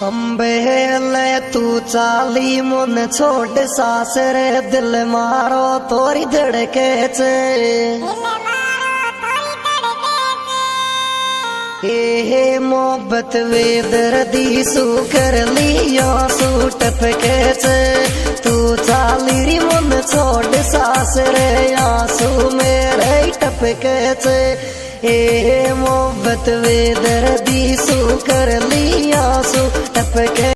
अम्बेले तू चाली मुन छोड़ सासरे दिल मारो तोरी धड़के छे हे मोहब्बत वे दर्दी सू कर लिया सू टपके छे तू चाली री मुन छोड़ सासरे आंसू मेरे टपके छे हे मोहब्बत वे दर्दी सू कर लिया सू टपके